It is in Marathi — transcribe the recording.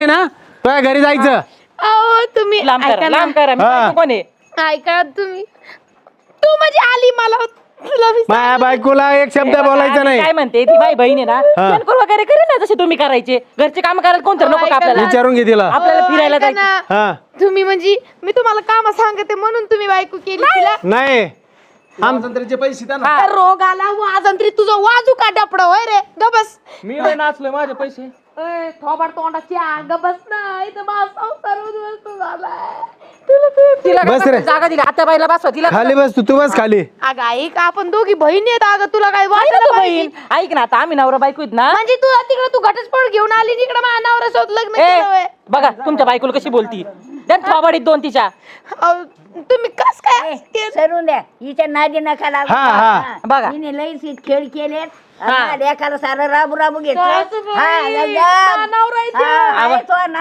ना तुझ्या घरी जायचं. अहो तुम्ही लांब करा, ऐका ना. लांब करा. मी बायको कोण आहे? ऐका तुम्ही, तू म्हणजे आली मला तुला मी माझ्या बायकोला एक शब्द बोलायचा नाही. काय म्हणते ती माझी बहीण आहे ना, शेणखोर वगैरे करेल ना जसे तुम्ही करायचे. घरचे काम करायला कोण तर नको का आपल्याला? विचारून घे तिला. आपल्याला फिरायला ऐका जायचं. ना. हा तुम्ही म्हणजे मी तुम्हाला काम सांगते म्हणून तुम्ही बायको केली तिला. नाही आमचे पैसे द्या ना. हा. रोग आला वाजंत्री तुझं वाजू का डपड होय रे गबस. मी लय नाचलोय माझे पैसे. थोबाड तोंडाची गबस ना इथं माझा संसार उद्ध्वस्त झालाय. तिला बस काय रे. जागा दिली आता बाईला बसवा तिला. खाली बस तू बस खाली. अगं ऐक आपण दोघी बहिणी आहेत. अगं तुला काय आहे ना वाटलं तू पाहिजे? बहीण? ऐक ना आता आम्ही नवरा बायको आहेत ना. म्हणजे तू तिकडे तू घटस्फोट घेऊन आली इकडे माझ्या नवऱ्यासोबत लग्न ए, केलं होय. बघा तुमच्या बायकोला कशी बोलती. थोबाडीत दोन तिच्या. अहो, तुम्ही कस काय केलं? सरून द्या हिच्या नादी नका लागू. हा, हा. बघा. हिने लई खेळ केलेत. हा. लेखाला सारं राबू राबू घेतलं. सासूबाई, हा, लग्न. नवरा आहे हा, आहे तो ना.